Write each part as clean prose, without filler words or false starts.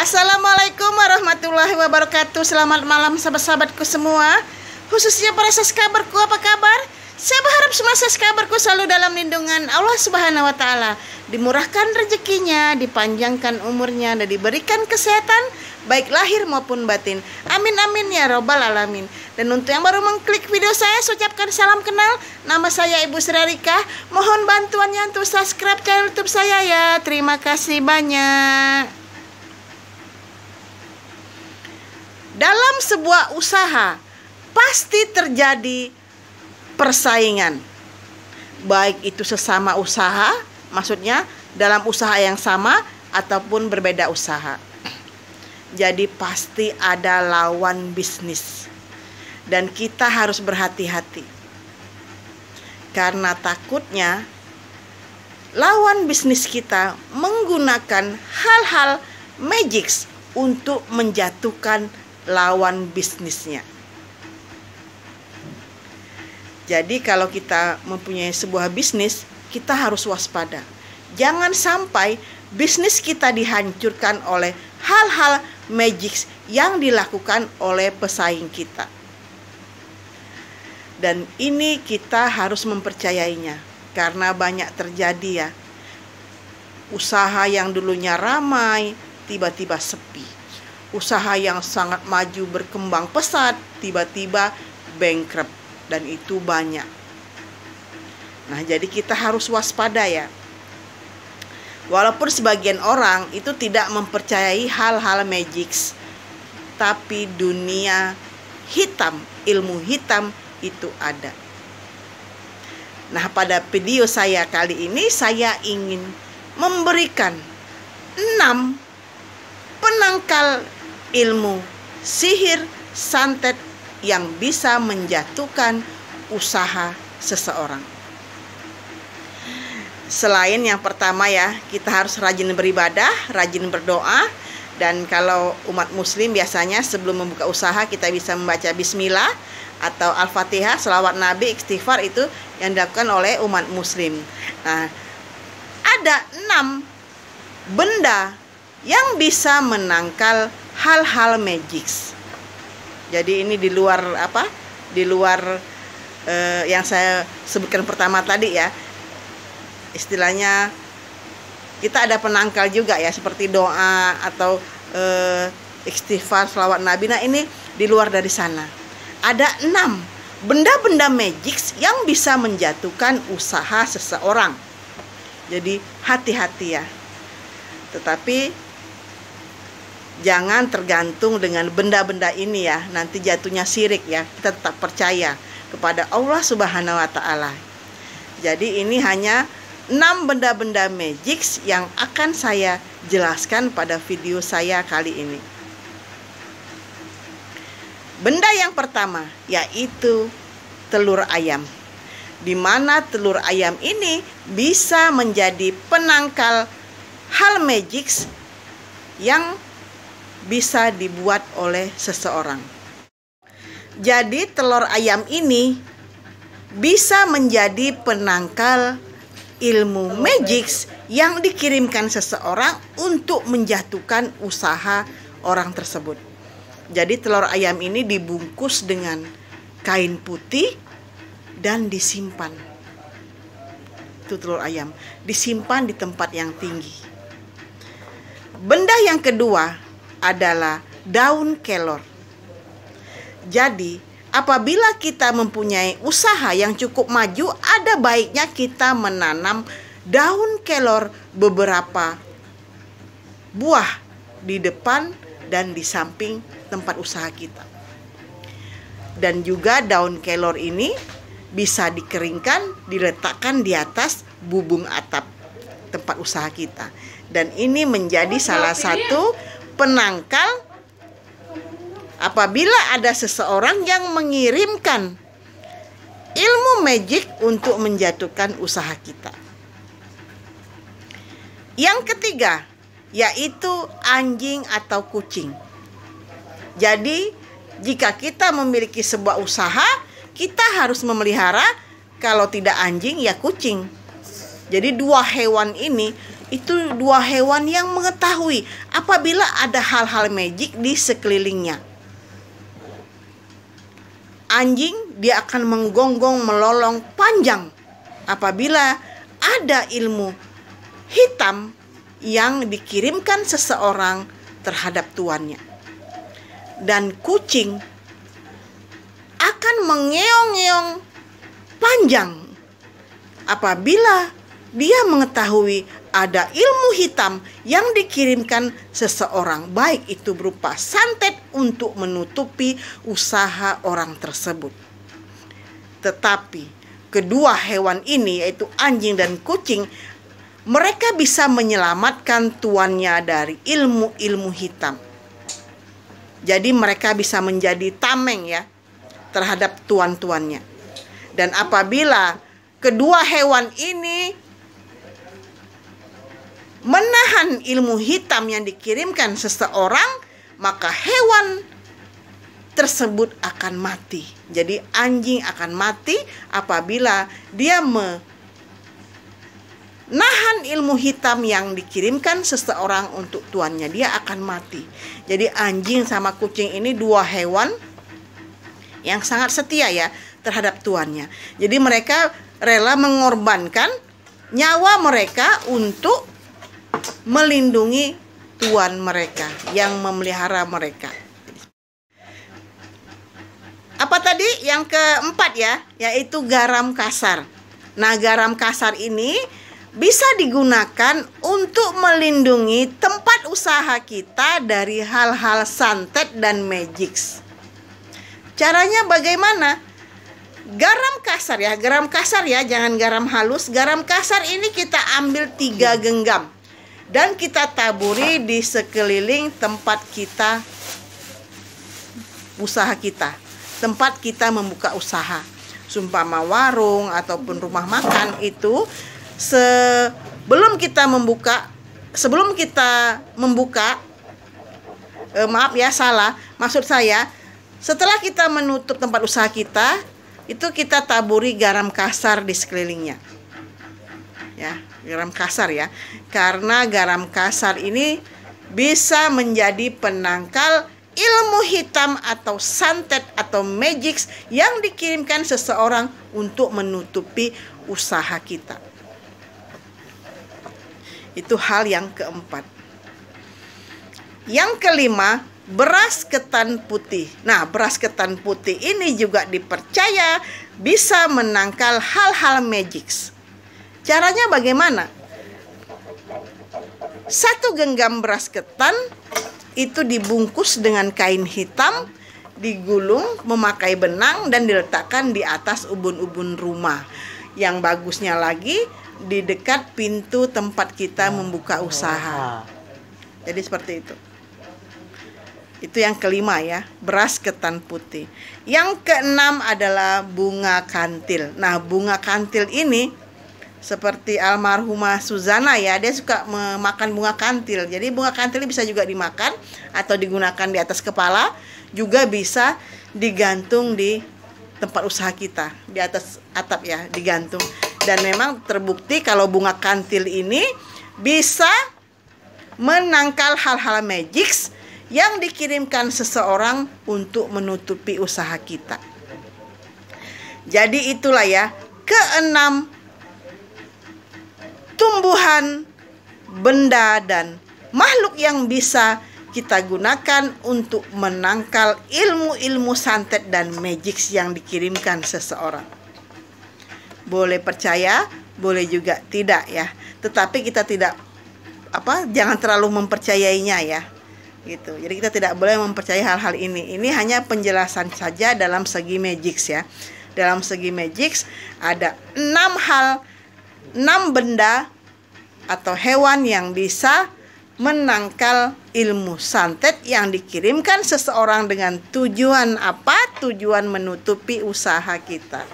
Assalamualaikum warahmatullahi wabarakatuh. Selamat malam sahabat-sahabatku semua, khususnya para subscriberku. Apa kabar? Saya berharap semua subscriberku selalu dalam lindungan Allah Subhanahu wa Ta'ala, dimurahkan rezekinya, dipanjangkan umurnya, dan diberikan kesehatan baik lahir maupun batin. Amin amin ya robbal alamin. Dan untuk yang baru mengklik video saya ucapkan salam kenal. Nama saya Ibu Sri Rika. Mohon bantuannya untuk subscribe channel YouTube saya ya. Terima kasih banyak. Dalam sebuah usaha pasti terjadi persaingan, baik itu sesama usaha, maksudnya dalam usaha yang sama ataupun berbeda usaha. Jadi pasti ada lawan bisnis, dan kita harus berhati-hati karena takutnya lawan bisnis kita menggunakan hal-hal magic untuk menjatuhkan lawan bisnisnya. Jadi kalau kita mempunyai sebuah bisnis, kita harus waspada. Jangan sampai bisnis kita dihancurkan oleh hal-hal magic yang dilakukan oleh pesaing kita. Dan ini kita harus mempercayainya, karena banyak terjadi ya. Usaha yang dulunya ramai, tiba-tiba sepi. Usaha yang sangat maju berkembang pesat, tiba-tiba bankrupt, dan itu banyak. Nah, jadi kita harus waspada ya. Walaupun sebagian orang itu tidak mempercayai hal-hal magic, tapi dunia hitam, ilmu hitam itu ada. Nah, pada video saya kali ini saya ingin memberikan 6 penangkal ilmu sihir santet yang bisa menjatuhkan usaha seseorang. Selain yang pertama ya, kita harus rajin beribadah, rajin berdoa. Dan kalau umat muslim biasanya sebelum membuka usaha kita bisa membaca bismillah atau al-fatihah, selawat nabi, istighfar, itu yang dilakukan oleh umat muslim. Nah, ada 6 benda yang bisa menangkal hal-hal magic. Jadi ini di luar yang saya sebutkan pertama tadi ya. Istilahnya kita ada penangkal juga ya, seperti doa atau istighfar, selawat nabi. Nah, ini di luar dari sana. Ada 6 benda-benda magic yang bisa menjatuhkan usaha seseorang. Jadi hati-hati ya. Tetapi jangan tergantung dengan benda-benda ini ya, nanti jatuhnya syirik ya. Kita tetap percaya kepada Allah Subhanahu wa Ta'ala. Jadi ini hanya 6 benda-benda magic yang akan saya jelaskan pada video saya kali ini. Benda yang pertama yaitu telur ayam, di mana telur ayam ini bisa menjadi penangkal hal magic yang bisa dibuat oleh seseorang. Jadi telur ayam ini bisa menjadi penangkal ilmu magic yang dikirimkan seseorang untuk menjatuhkan usaha orang tersebut. Jadi telur ayam ini dibungkus dengan kain putih dan disimpan. Itu telur ayam, disimpan di tempat yang tinggi. Benda yang kedua adalah daun kelor. Jadi apabila kita mempunyai usaha yang cukup maju, ada baiknya kita menanam daun kelor beberapa buah di depan dan di samping tempat usaha kita. Dan juga daun kelor ini bisa dikeringkan, diletakkan di atas bubung atap tempat usaha kita. Dan ini menjadi salah satu penangkal apabila ada seseorang yang mengirimkan ilmu magic untuk menjatuhkan usaha kita. Yang ketiga yaitu anjing atau kucing. Jadi jika kita memiliki sebuah usaha, kita harus memelihara, kalau tidak anjing ya kucing. Jadi 2 hewan ini Itu dua hewan yang mengetahui apabila ada hal-hal magic di sekelilingnya. Anjing, dia akan menggonggong melolong panjang apabila ada ilmu hitam yang dikirimkan seseorang terhadap tuannya. Dan kucing akan mengeong-ngeong panjang apabila dia mengetahui ada ilmu hitam yang dikirimkan seseorang, baik itu berupa santet untuk menutupi usaha orang tersebut. Tetapi kedua hewan ini, yaitu anjing dan kucing, mereka bisa menyelamatkan tuannya dari ilmu-ilmu hitam. Jadi mereka bisa menjadi tameng ya terhadap tuan-tuannya. Dan apabila kedua hewan ini menahan ilmu hitam yang dikirimkan seseorang, maka hewan tersebut akan mati. Jadi anjing akan mati apabila dia menahan ilmu hitam yang dikirimkan seseorang untuk tuannya. Dia akan mati. Jadi anjing sama kucing ini dua hewan yang sangat setia ya terhadap tuannya. Jadi mereka rela mengorbankan nyawa mereka untuk melindungi tuan mereka yang memelihara mereka. Apa tadi? Yang keempat ya, yaitu garam kasar. Nah, garam kasar ini bisa digunakan untuk melindungi tempat usaha kita dari hal-hal santet dan magics. Caranya bagaimana? Garam kasar ya, jangan garam halus. Garam kasar ini kita ambil 3 genggam dan kita taburi di sekeliling tempat kita usaha kita, tempat kita membuka usaha, sumpama warung ataupun rumah makan. Itu sebelum kita membuka, maksud saya setelah kita menutup tempat usaha kita, itu kita taburi garam kasar di sekelilingnya ya, garam kasar ya, karena garam kasar ini bisa menjadi penangkal ilmu hitam atau santet atau magics yang dikirimkan seseorang untuk menutupi usaha kita. Itu hal yang keempat. Yang kelima, beras ketan putih. Nah, beras ketan putih ini juga dipercaya bisa menangkal hal-hal magics. Caranya bagaimana? 1 genggam beras ketan itu dibungkus dengan kain hitam, digulung memakai benang dan diletakkan di atas ubun-ubun rumah. Yang bagusnya lagi di dekat pintu tempat kita membuka usaha. Jadi seperti itu. Itu yang kelima ya, beras ketan putih. Yang keenam adalah bunga kantil. Nah, bunga kantil ini seperti almarhumah Suzana ya, dia suka memakan bunga kantil. Jadi bunga kantil ini bisa juga dimakan atau digunakan di atas kepala, juga bisa digantung di tempat usaha kita, di atas atap ya, digantung. Dan memang terbukti kalau bunga kantil ini bisa menangkal hal-hal magics yang dikirimkan seseorang untuk menutupi usaha kita. Jadi itulah ya, keenam tumbuhan, benda, dan makhluk yang bisa kita gunakan untuk menangkal ilmu-ilmu santet dan magics yang dikirimkan seseorang. Boleh percaya, boleh juga tidak ya. Tetapi kita jangan terlalu mempercayainya ya. Gitu. Jadi kita tidak boleh mempercayai hal-hal ini. Ini hanya penjelasan saja dalam segi magics ya. Dalam segi magics ada 6 benda atau hewan yang bisa menangkal ilmu santet yang dikirimkan seseorang dengan tujuan apa? Tujuan menutupi usaha kita.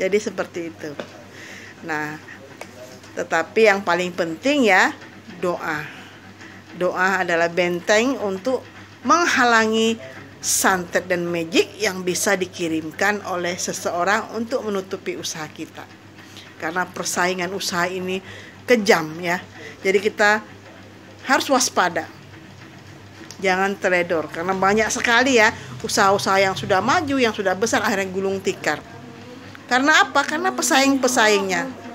Jadi seperti itu. Nah, tetapi yang paling penting ya, doa. Doa adalah benteng untuk menghalangi santet dan magic yang bisa dikirimkan oleh seseorang untuk menutupi usaha kita. Karena persaingan usaha ini kejam ya. Jadi kita harus waspada. Jangan teledor, karena banyak sekali ya usaha-usaha yang sudah maju, yang sudah besar akhirnya gulung tikar. Karena apa? Karena pesaing-pesaingnya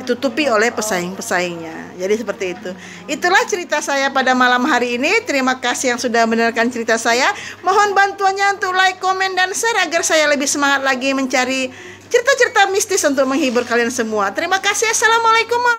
ditutupi oleh pesaing-pesaingnya. Jadi seperti itu. Itulah cerita saya pada malam hari ini. Terima kasih yang sudah mendengarkan cerita saya. Mohon bantuannya untuk like, komen, dan share agar saya lebih semangat lagi mencari cerita-cerita mistis untuk menghibur kalian semua. Terima kasih. Assalamualaikum.